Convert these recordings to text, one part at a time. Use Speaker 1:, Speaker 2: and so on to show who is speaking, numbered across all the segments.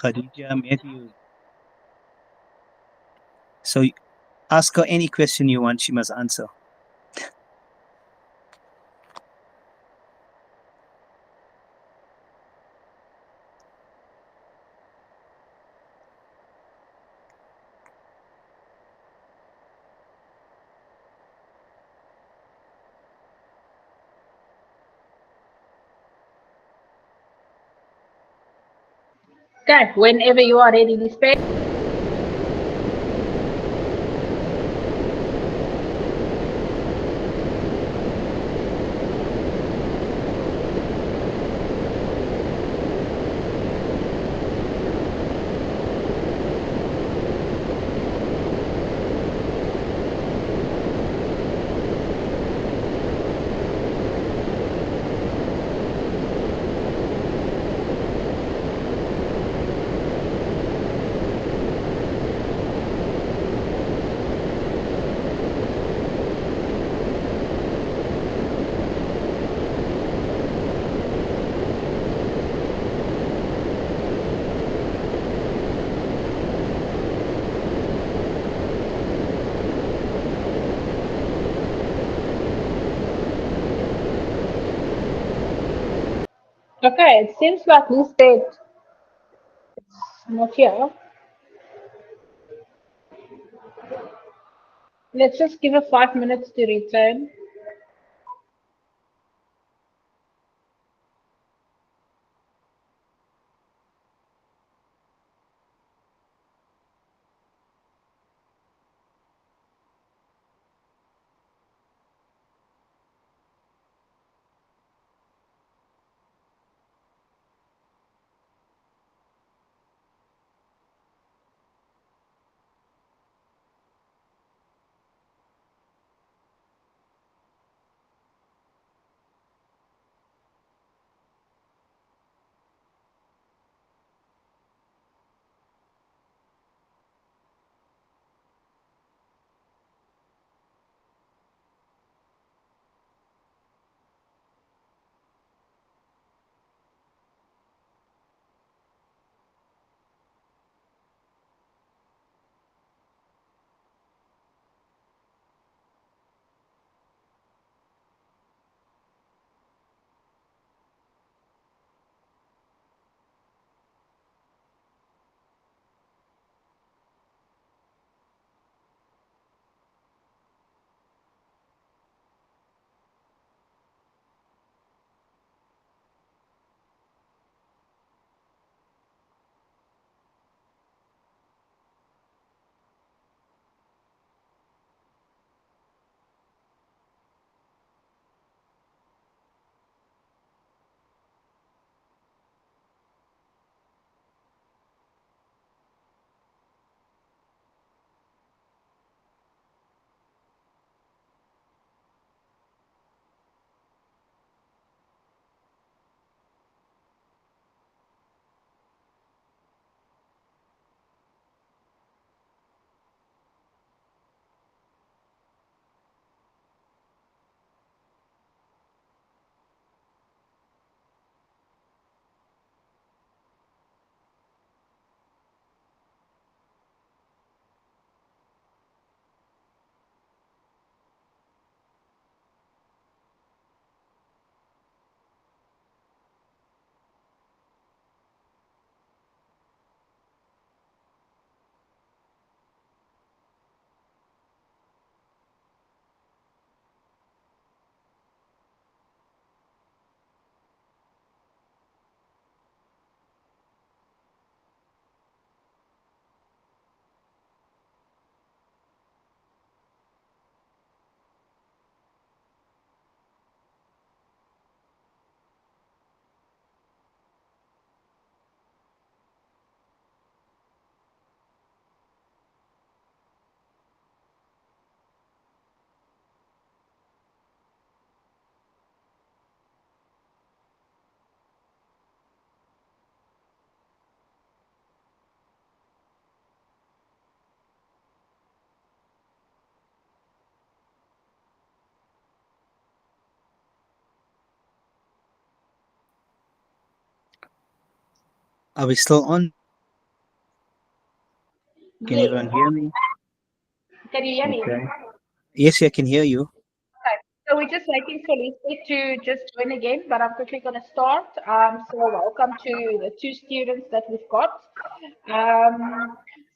Speaker 1: Khadija, maybe. So ask her any question you want, she must answer.
Speaker 2: Okay, whenever you are ready, Lisbeth. Okay, it seems like Lisbeth is not here. Let's just give her 5 minutes to return.
Speaker 1: Are we still on? Can
Speaker 2: Yes.
Speaker 1: everyone hear me?
Speaker 2: Can you hear me?
Speaker 1: Okay. Yes, I can hear you.
Speaker 2: Okay. So we're just waiting for Lisa to just join again, but I'm quickly going to start. So welcome to the two students that we've got.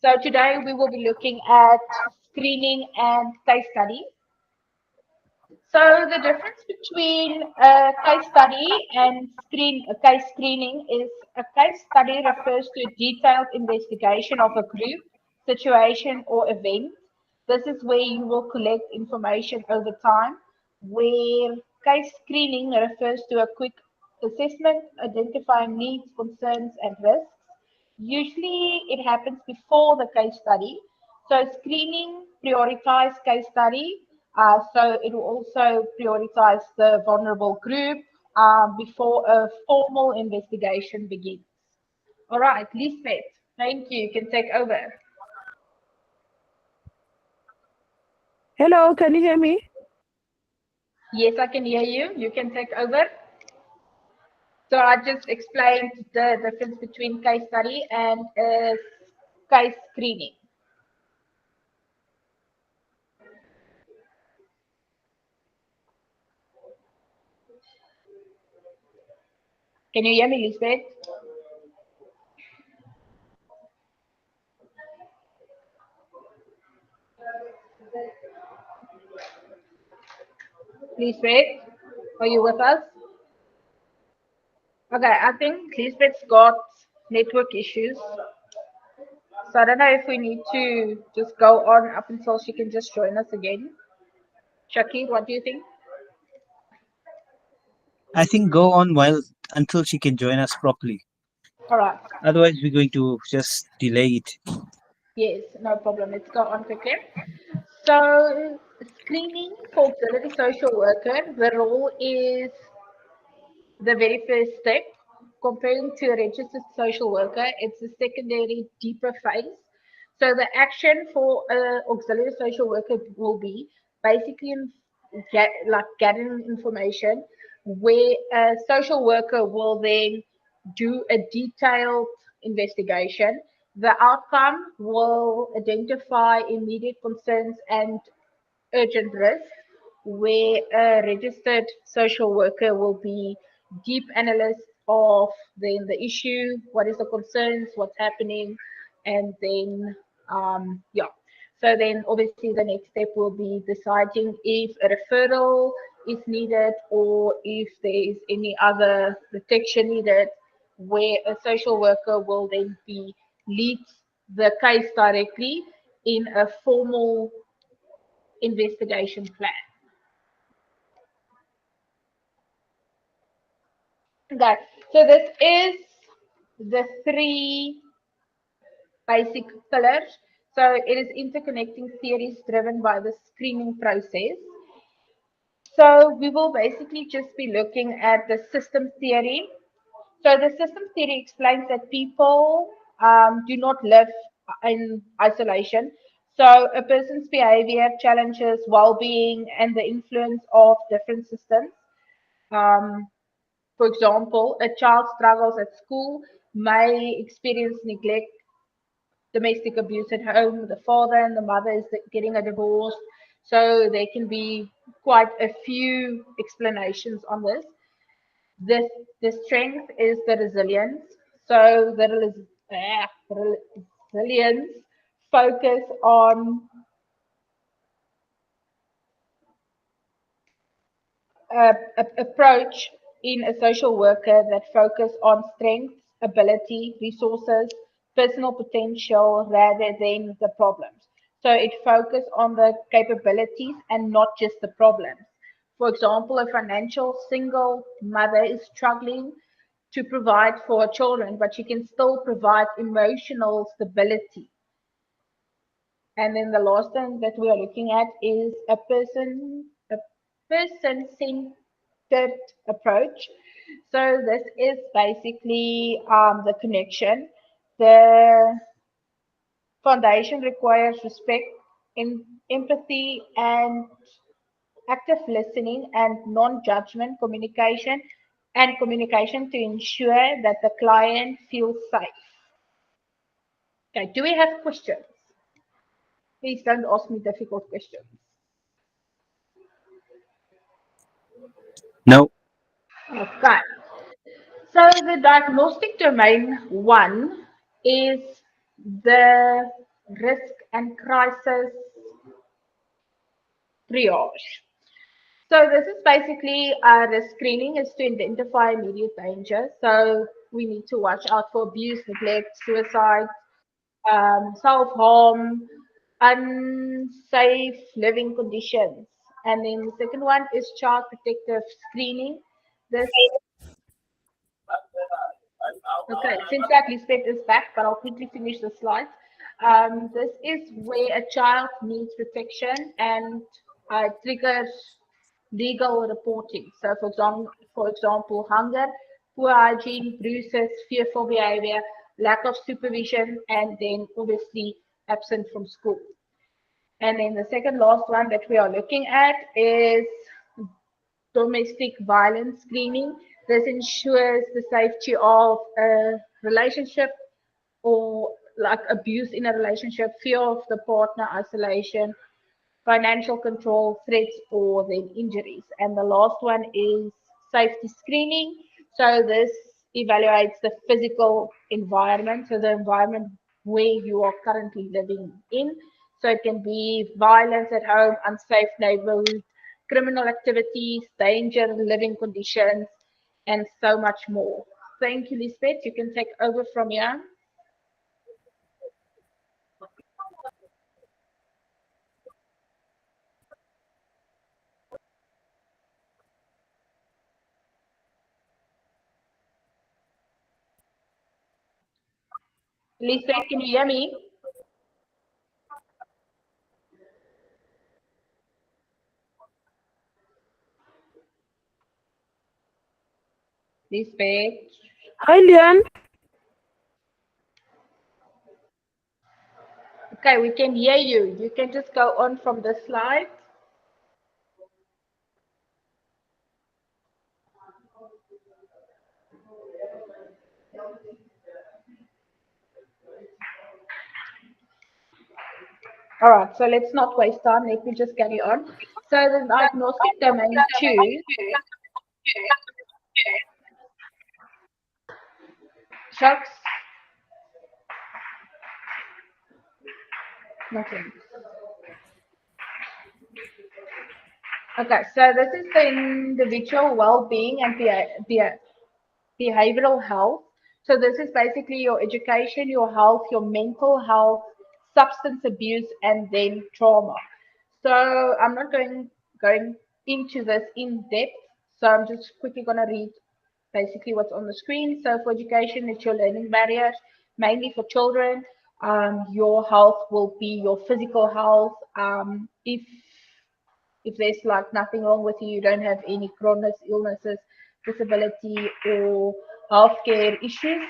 Speaker 2: So today we will be looking at screening and case study. So the difference between a case study and a case screening is a case study refers to a detailed investigation of a group, situation, or event. This is where you will collect information over time, where case screening refers to a quick assessment, identifying needs, concerns, and risks. Usually it happens before the case study. So screening prioritize case study. So it will also prioritize the vulnerable group before a formal investigation begins. All right, Lisbeth, thank you. You can take over.
Speaker 3: Hello, can you hear me?
Speaker 2: Yes, I can hear you. You can take over. So I just explained the difference between case study and case screening. Can you hear me, Lisbeth? Lisbeth, are you with us? Okay, I think Lisbeth's got network issues. So I don't know if we need to just go on up until she can just join us again. Shaki, what do you think?
Speaker 1: I think go on while until she can join us properly.
Speaker 2: All right.
Speaker 1: Otherwise, we're going to just delay it.
Speaker 2: Yes, no problem. Let's go on quickly. So screening for auxiliary social worker, the role is the very first step. Comparing to a registered social worker, it's a secondary, deeper phase. So the action for an auxiliary social worker will be basically gathering information, where a social worker will then do a detailed investigation. The outcome will identify immediate concerns and urgent risk, where a registered social worker will be deep analyst of the issue, what is the concerns, what's happening, and then yeah. So then obviously the next step will be deciding if a referral is needed or if there is any other protection needed, where a social worker will then be leads the case directly in a formal investigation plan. Okay, so this is the three basic pillars. So it is interconnecting theories driven by the screening process. So we will basically just be looking at the system theory. So the system theory explains that people do not live in isolation. So a person's behavior, challenges, well-being, and the influence of different systems. Um, For example, a child struggles at school, may experience neglect, domestic abuse at home, the father and the mother is getting a divorce. So there can be quite a few explanations on this. The strength is the resilience. So the resilience focus on approach in a social worker that focus on strengths, ability, resources, personal potential rather than the problems. So it focus on the capabilities and not just the problems. For example, a financial single mother is struggling to provide for her children, but she can still provide emotional stability. And then the last thing that we are looking at is a person-centered approach. So this is basically the connection. The foundation requires respect, empathy, and active listening and non-judgment communication to ensure that the client feels safe. Okay, do we have questions? Please don't ask me difficult questions.
Speaker 1: No.
Speaker 2: Okay. So the diagnostic domain one is the risk and crisis triage. So this is basically the screening is to identify immediate danger. So we need to watch out for abuse, neglect, suicide, self-harm, unsafe living conditions. And then the second one is child protective screening. This Okay, since that Lisbeth is back, but I'll quickly finish the slides. This is where a child needs protection and triggers legal reporting. So, for example, hunger, poor hygiene, bruises, fearful behavior, lack of supervision, and then obviously absent from school. And then the second last one that we are looking at is domestic violence screening. This ensures the safety of a relationship or like abuse in a relationship, fear of the partner, isolation, financial control, threats, or then injuries. And the last one is safety screening. So this evaluates the physical environment, so the environment where you are currently living in. So it can be violence at home, unsafe neighborhood, criminal activities, danger, living conditions, and so much more. Thank you, Lisbeth. You can take over from here. Lisbeth, can you hear me? Lisbeth.
Speaker 3: Hi, Leon.
Speaker 2: Okay, we can hear you. You can just go on from the slide. All right, so let's not waste time. Let me just carry on. So the diagnostic domain two, Chucks, nothing. Okay, so this is the individual well-being and behavioral health. So this is basically your education, your health, your mental health, substance abuse, and then trauma. So I'm not going into this in depth. So I'm just quickly going to read basically what's on the screen. So for education, it's your learning barriers, mainly for children. Your health will be your physical health. If there's like nothing wrong with you, you don't have any chronic illnesses, disability, or healthcare issues.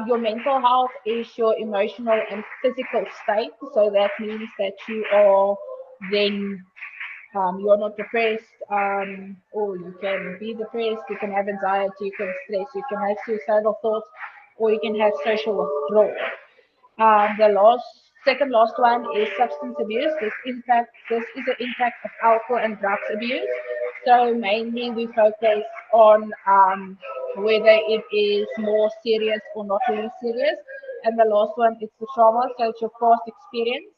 Speaker 2: Your mental health is your emotional and physical state. So that means that you are then you're not depressed, or you can be depressed, you can have anxiety, you can stress, you can have suicidal thoughts, or you can have social withdrawal. The second last one is substance abuse. This is the impact of alcohol and drugs abuse. So mainly we focus on whether it is more serious or not really serious. And the last one is the trauma. So it's your past experience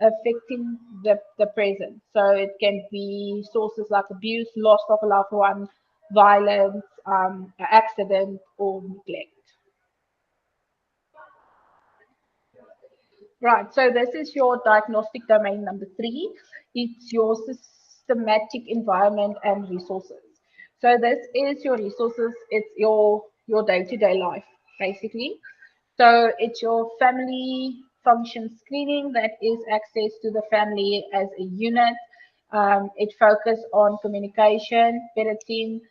Speaker 2: affecting the present. So it can be sources like abuse, loss of a loved one, violence, accident, or neglect. Right, so this is your diagnostic domain number three. It's your systematic environment and resources. So this is your resources, it's your day-to-day life, basically. So it's your family function screening, that is access to the family as a unit. It focuses on communication, parenting,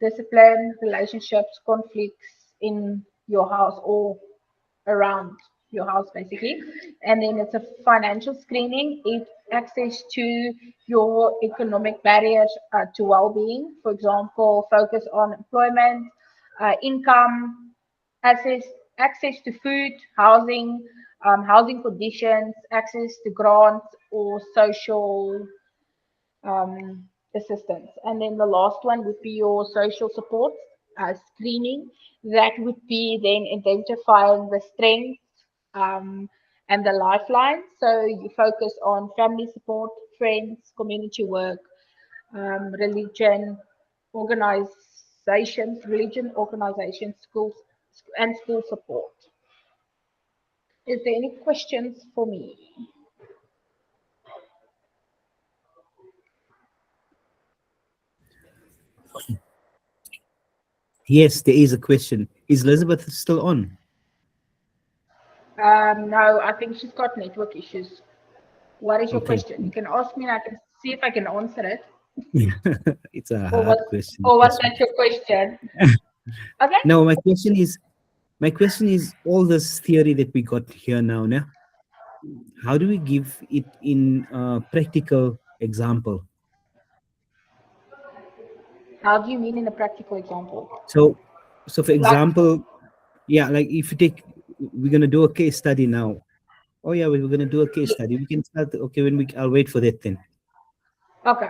Speaker 2: discipline, relationships, conflicts in your house or around your house basically. And then it's a financial screening. It access to your economic barriers to well-being. For example, focus on employment, income, access access to food, housing, housing conditions, access to grants or social assistance. And then the last one would be your social support screening. That would be then identifying the strengths and the lifelines. So you focus on family support, friends, community work, religion, organizations, schools, and school support. Is there any questions for me?
Speaker 1: Yes, there is a question. Is Elizabeth still on?
Speaker 2: No, I think she's got network issues. What is your
Speaker 1: Okay.
Speaker 2: question? You can ask me and I can see if I can answer it.
Speaker 1: It's a
Speaker 2: Or
Speaker 1: hard
Speaker 2: was
Speaker 1: question.
Speaker 2: or was
Speaker 1: This one.
Speaker 2: that your question? Okay.
Speaker 1: No, my question is all this theory that we got here now, how do we give it in a practical example?
Speaker 2: How do you mean in a practical example?
Speaker 1: So, so for
Speaker 2: Like,
Speaker 1: example, yeah, like if you take, we're gonna do a case study now. Oh yeah, we're gonna do a case
Speaker 2: yes.
Speaker 1: study. We can start. Okay, I'll wait for that then.
Speaker 2: Okay.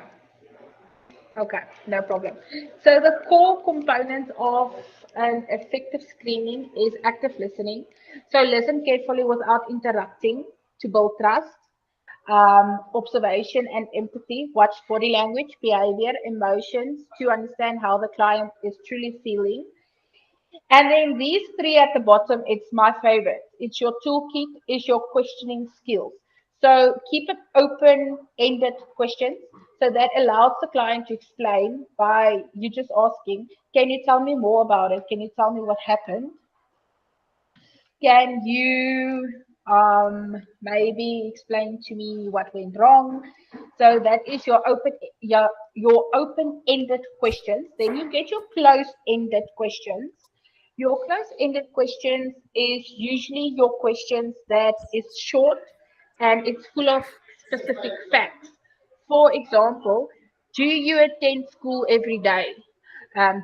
Speaker 2: Okay, no problem. So the core component of an effective screening is active listening. So listen carefully without interrupting to build trust. Observation and empathy. Watch body language, behavior, emotions to understand how the client is truly feeling. And then these three at the bottom, it's my favorite. It's your toolkit, is your questioning skills. So keep it open-ended questions. So that allows the client to explain by you just asking, can you tell me more about it? Can you tell me what happened? Can you maybe explain to me what went wrong? So that is your open-ended questions. Then you get your closed-ended questions. Your closed-ended questions is usually your questions that is short and it's full of specific facts. For example, do you attend school every day?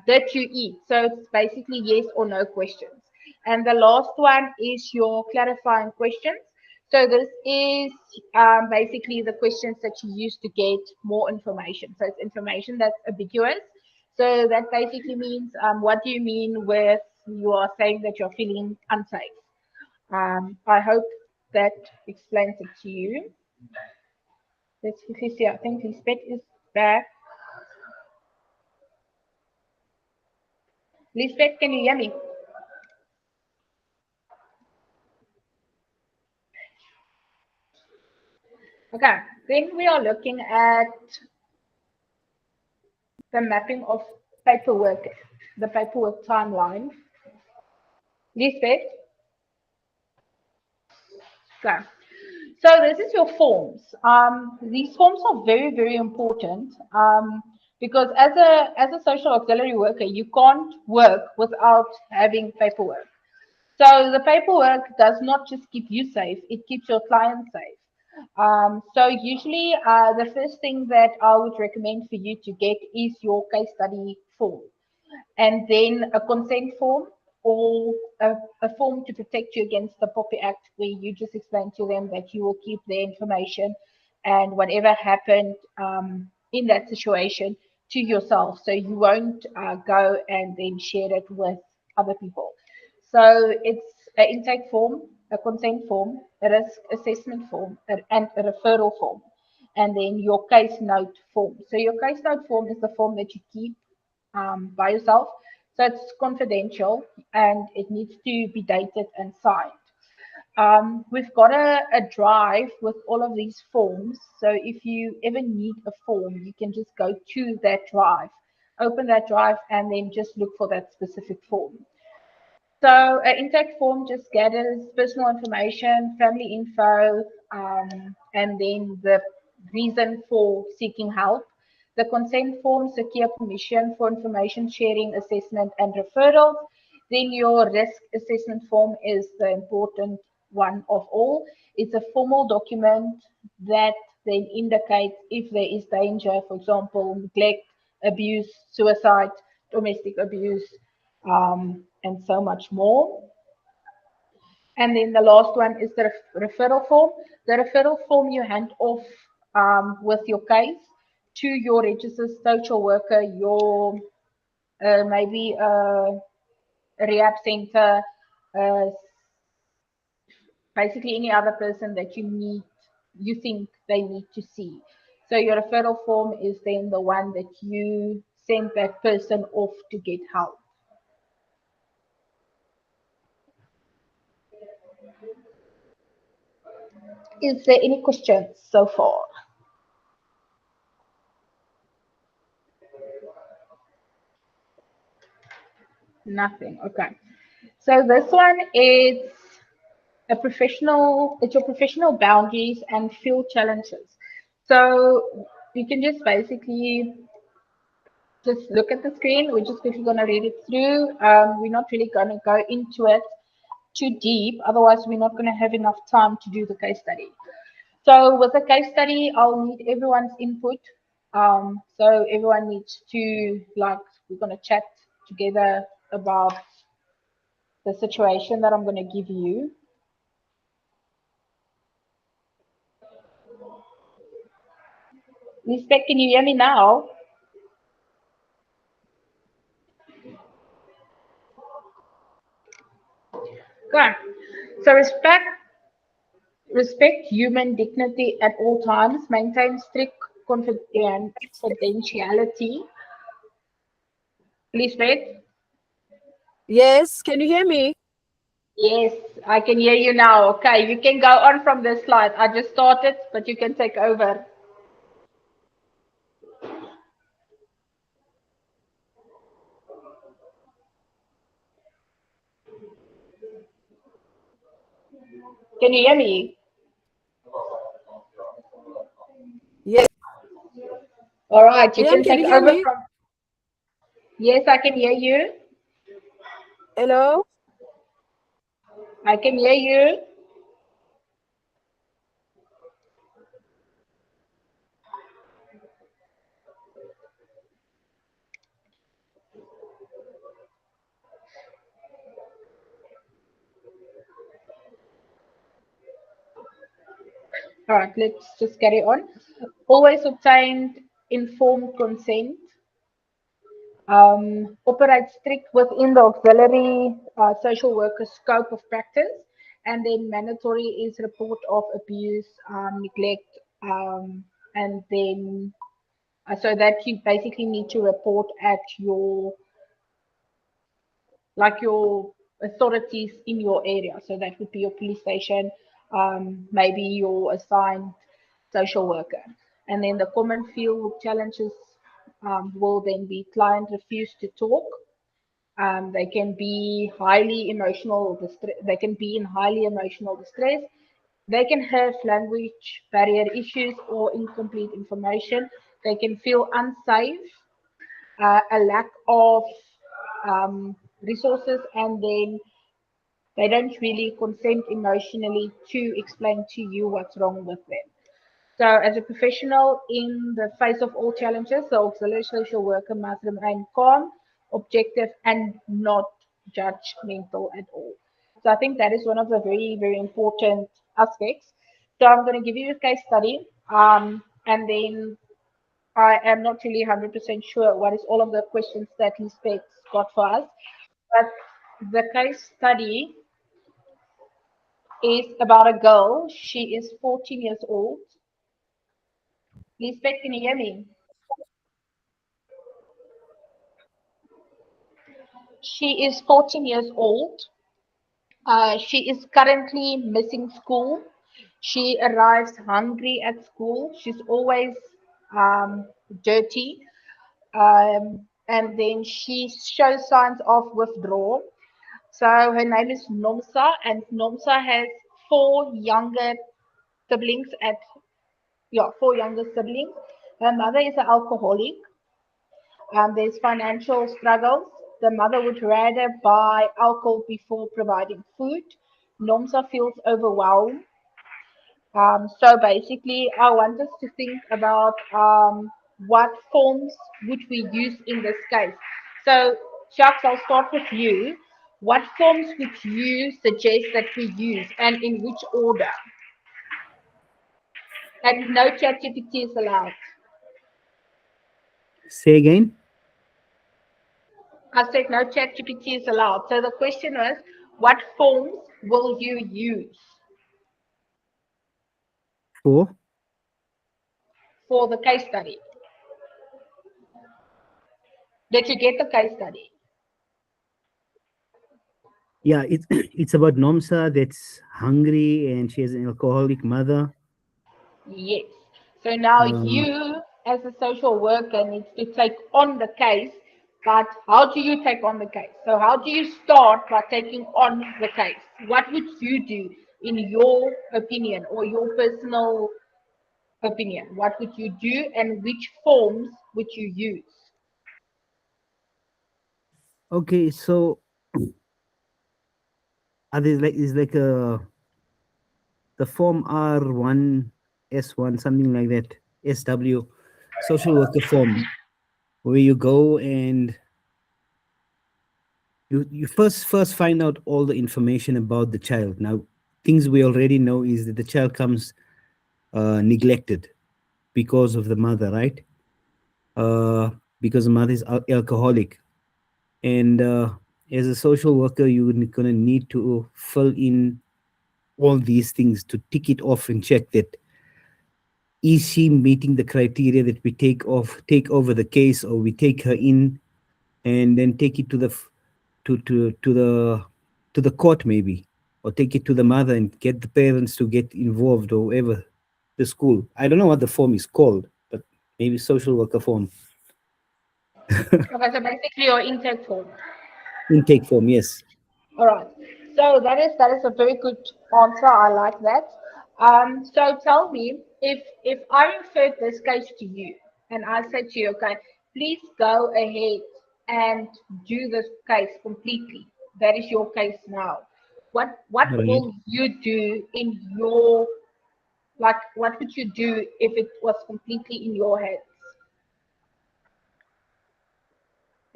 Speaker 2: Did you eat? So it's basically yes or no questions. And the last one is your clarifying questions. So this is basically the questions that you use to get more information. So it's information that's ambiguous. So that basically means what do you mean with you are saying that you're feeling unsafe? I hope that explains it to you. Let's quickly see. I think Lisbeth is back. Lisbeth, can you hear me? Okay, then we are looking at the mapping of paperwork, the paperwork timeline. Lisbeth, okay. So this is your forms. These forms are very, very important because as a social auxiliary worker, you can't work without having paperwork. So the paperwork does not just keep you safe; it keeps your client safe. So usually, the first thing that I would recommend for you to get is your case study form, and then a consent form or a form to protect you against the POPI Act, where you just explain to them that you will keep their information and whatever happened in that situation to yourself, so you won't go and then share it with other people. So it's an intake form, a consent form, a risk assessment form, and a referral form, and then your case note form. So your case note form is the form that you keep by yourself. So it's confidential and it needs to be dated and signed. We've got a drive with all of these forms. So if you ever need a form, you can just go to that drive, open that drive, and then just look for that specific form. So an intake form just gathers personal information, family info, and then the reason for seeking help. The consent form secure permission for information sharing, assessment, and referrals. Then your risk assessment form is the important one of all. It's a formal document that then indicates if there is danger, for example, neglect, abuse, suicide, domestic abuse, and so much more. And then the last one is the referral form. The referral form you hand off with your case to your registered social worker, your maybe a rehab center, uh, basically any other person that you think they need to see. So your referral form is then the one that you send that person off to get help. Is there any questions so far? Nothing. Okay. So this one is it's your professional boundaries and field challenges. So you can just basically just look at the screen. We're just quickly going to read it through. We're not really going to go into it too deep, otherwise we're not going to have enough time to do the case study. So with the case study, I'll need everyone's input. So everyone needs to, like, we're going to chat together about the situation that I'm going to give you. Lisbeth, can you hear me now? Good. So respect human dignity at all times. Maintain strict confidentiality. Lisbeth?
Speaker 3: Yes, can you hear me?
Speaker 2: Yes, I can hear you now. Okay, you can go on from this slide. I just started, but you can take over. Can you hear me?
Speaker 3: Yes.
Speaker 2: All right, you
Speaker 3: Miriam,
Speaker 2: can
Speaker 3: can
Speaker 2: take
Speaker 3: you hear
Speaker 2: over
Speaker 3: me?
Speaker 2: from. Yes, I can hear you.
Speaker 3: Hello?
Speaker 2: I can hear you. All right, let's just carry on. Always obtained informed consent. Operate strict within the auxiliary social worker scope of practice, and then mandatory is report of abuse, neglect, and then so that you basically need to report at your authorities in your area. So that would be your police station, maybe your assigned social worker. And then the common field challenges will then be client refuse to talk. They can be highly emotional distress. They can be in highly emotional distress. They can have language barrier issues or incomplete information. They can feel unsafe, a lack of resources, and then they don't really consent emotionally to explain to you what's wrong with them. So, as a professional in the face of all challenges, the auxiliary social worker must remain calm, objective, and not judgmental at all. So, I think that is one of the very, very important aspects. So, I'm going to give you a case study, and then I am not really 100% sure what is all of the questions that Lisbeth got for us, but the case study is about a girl. She is 14 years old. Lisbeth, can you hear me? She is 14 years old. She is currently missing school. She arrives hungry at school. She's always dirty. And then she shows signs of withdrawal. So her name is Nomsa, and Nomsa has four younger siblings at yeah, four younger siblings. Her mother is an alcoholic. There's financial struggles. The mother would rather buy alcohol before providing food. Nomsa feels overwhelmed. So basically, I want us to think about what forms would we use in this case. So, Jacques, I'll start with you. What forms would you suggest that we use and in which order? And no ChatGPT is allowed.
Speaker 1: Say again.
Speaker 2: I said no ChatGPT is allowed. So the question was, what forms will you use
Speaker 1: For
Speaker 2: for the case study? Did you get the case study?
Speaker 1: yeah, it's it's about Nomsa that's hungry and she has an alcoholic mother.
Speaker 2: Yes. So now
Speaker 1: Uh,
Speaker 2: you, as a social worker, needs to take on the case. But how do you take on the case? So how do you start by taking on the case? What would you do in your opinion or your personal opinion? What would you do and which forms would you use?
Speaker 1: okay, so are there like is like the form R1 S1 something like that SW social worker form where you go and you first find out all the information about the child. Now things we already know is that the child comes neglected because of the mother, right? uh because the mother is alcoholic, and as a social worker you're gonna need to fill in all these things to tick it off and check that is she meeting the criteria that we take over the case, or we take her in and then take it to the to the court maybe, or take it to the mother and get the parents to get involved, or whatever, the school. I don't know what the form is called, but maybe social worker form.
Speaker 2: Okay, so basically your intake form.
Speaker 1: Intake form, yes.
Speaker 2: All right. So that is a very good answer. I like that. So tell me, if I referred this case to you and I said to you, okay, please go ahead and do this case completely. That is your case now. What
Speaker 1: Right.
Speaker 2: will you do in your, like, what would you do if it was completely in your hands?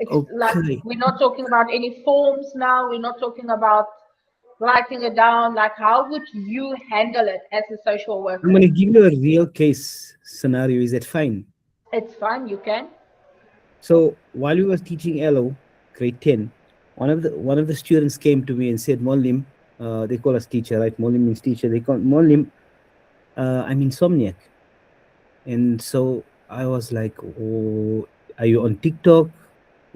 Speaker 2: It's like
Speaker 1: Okay.
Speaker 2: we're not talking about any forms now. We're not talking about writing it down. Like, how would you handle it as a social
Speaker 1: I'm
Speaker 2: worker?
Speaker 1: going to give you a real case scenario. Is that fine?
Speaker 2: It's fine, you can.
Speaker 1: So while we were teaching LO, grade 10, one of the students came to me and said, Molim, they call us teacher, right? Molim means teacher. They call Molim, I'm insomniac. And so I was like, oh, are you on TikTok,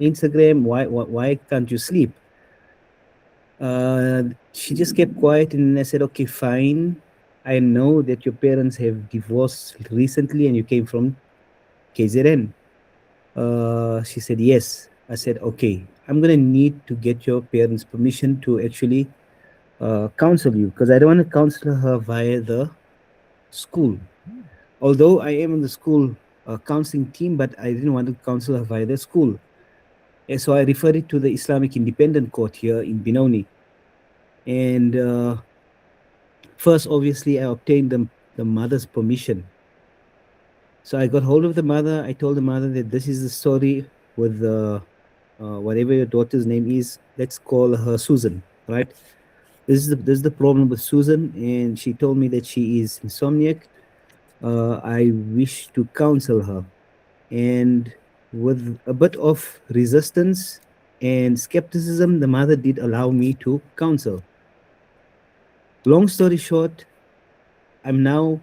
Speaker 1: Instagram? Why can't you sleep? She just kept quiet, and I said, okay, fine. I know that your parents have divorced recently and you came from KZN. She said, yes. I said, okay, I'm going to need to get your parents' permission to actually counsel you, because I don't want to counsel her via the school. Although I am in the school counseling team, but I didn't want to counsel her via the school. And so I referred it to the Islamic Independent Court here in Benoni. And first, obviously, I obtained the mother's permission. So I got hold of the mother. I told the mother that this is the story with whatever your daughter's name is. Let's call her Susan, right? This is the problem with Susan, and she told me that she is insomniac. I wish to counsel her, and with a bit of resistance and skepticism, the mother did allow me to counsel. Long story short, I'm now,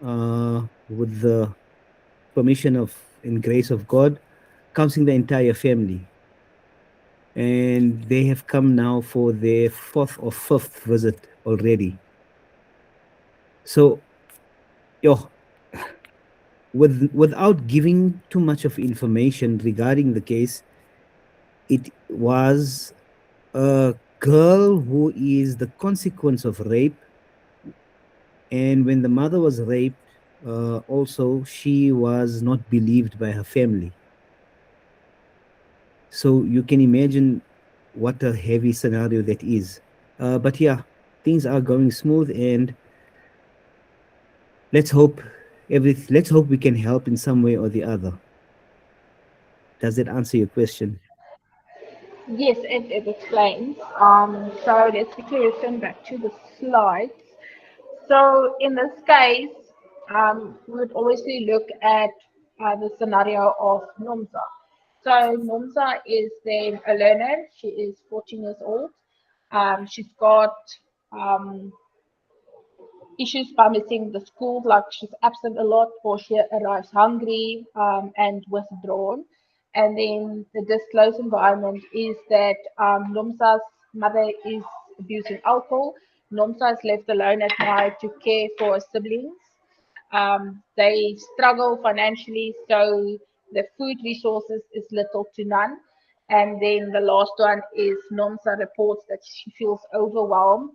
Speaker 1: with the permission of and grace of God, counseling the entire family. And they have come now for their fourth or fifth visit already. So, yo, without giving too much of information regarding the case, it was a girl who is the consequence of rape. And when the mother was raped, also she was not believed by her family. So you can imagine what a heavy scenario that is. But yeah, things are going smooth, and let's hope we can help in some way or the other. Does that answer your question?
Speaker 2: Yes, it explains. So let's quickly return back to the slides. So in this case, we would obviously look at the scenario of Nomza. So Nomza is then a learner. She is 14 years old. She's got um, issues by missing the school, like she's absent a lot or she arrives hungry and withdrawn. And then the disclosed environment is that Nomsa's mother is abusing alcohol. Nomsa is left alone at night to care for her siblings. They struggle financially, so the food resources is little to none. And then the last one is Nomsa reports that she feels overwhelmed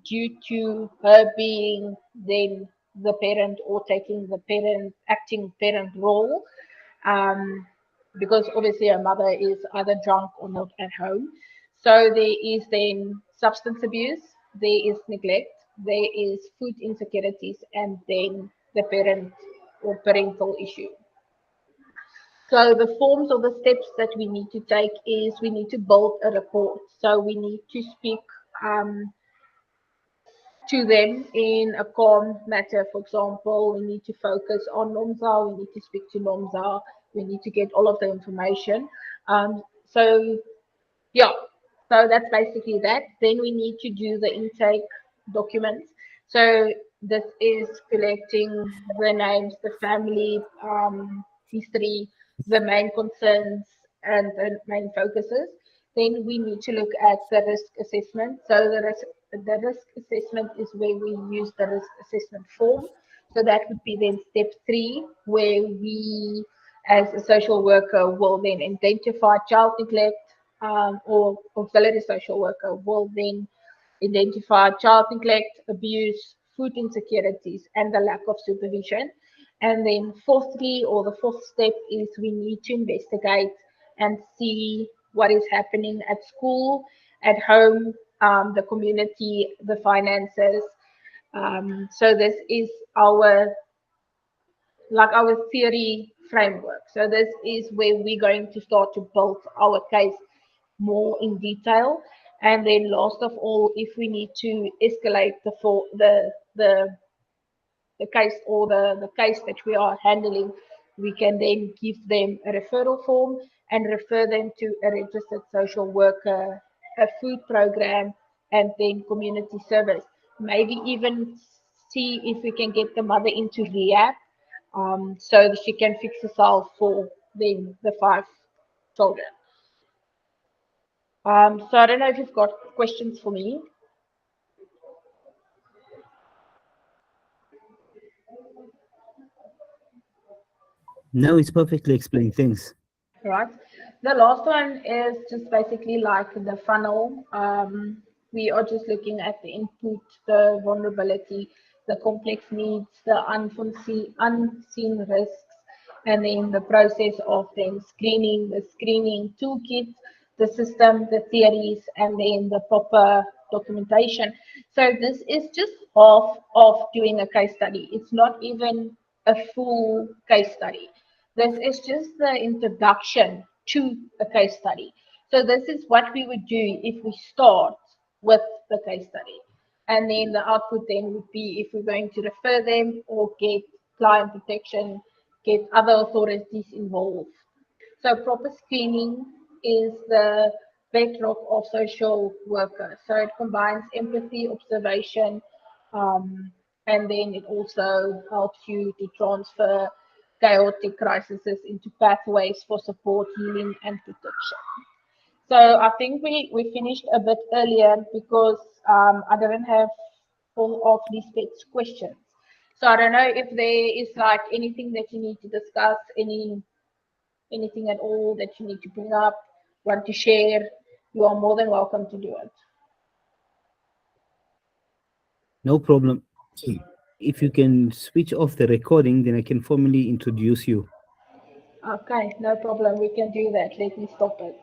Speaker 2: due to her being then the parent or taking the parent acting parent role, um, because obviously her mother is either drunk or not at home. So there is then substance abuse, there is neglect, there is food insecurities, and then the parent or parental issue. So the forms or the steps that we need to take is we need to build a report. So we need to speak um, to them in a calm matter. For example, we need to focus on Nomza, we need to speak to Nomza, we need to get all of the information. So yeah, so that's basically that. Then we need to do the intake documents. So this is collecting the names, the family history, the main concerns, and the main focuses. Then we need to look at the risk assessment. So the risk assessment is where we use the risk assessment form. So that would be then step 3, where we, as a social worker, will then identify child neglect, or auxiliary social worker will then identify child neglect, abuse, food insecurities, and the lack of supervision. And then fourthly, or the fourth step, is we need to investigate and see what is happening at school, at home, the community, the finances. So this is our our theory framework. So this is where we're going to start to build our case more in detail. And then last of all, if we need to escalate the case or the case that we are handling, we can then give them a referral form and refer them to a registered social worker, a food program, and then community service. Maybe even see if we can get the mother into rehab, so that she can fix herself for then the 5 children. So I don't know if you've got questions for me.
Speaker 1: No, it's perfectly explained. Thanks.
Speaker 2: Right. The last one is just basically like the funnel. We are just looking at the input, the vulnerability, the complex needs, the unseen risks, and then the process of then screening, the screening toolkit, the system, the theories, and then the proper documentation. So this is just half of doing a case study. It's not even a full case study. This is just the introduction to a case study. So this is what we would do if we start with the case study. And then the output then would be if we're going to refer them or get client protection, get other authorities involved. So proper screening is the bedrock of social worker. So it combines empathy, observation, and then it also helps you to transfer chaotic crises into pathways for support, healing, and protection. So I think we finished a bit earlier because I didn't have all of Lisbeth's questions. So I don't know if there is like anything that you need to discuss, anything at all that you need to bring up, want to share. You are more than welcome to do it.
Speaker 1: No problem. If you can switch off the recording, then I can formally introduce you.
Speaker 2: Okay, no problem. We can do that. Let me stop it.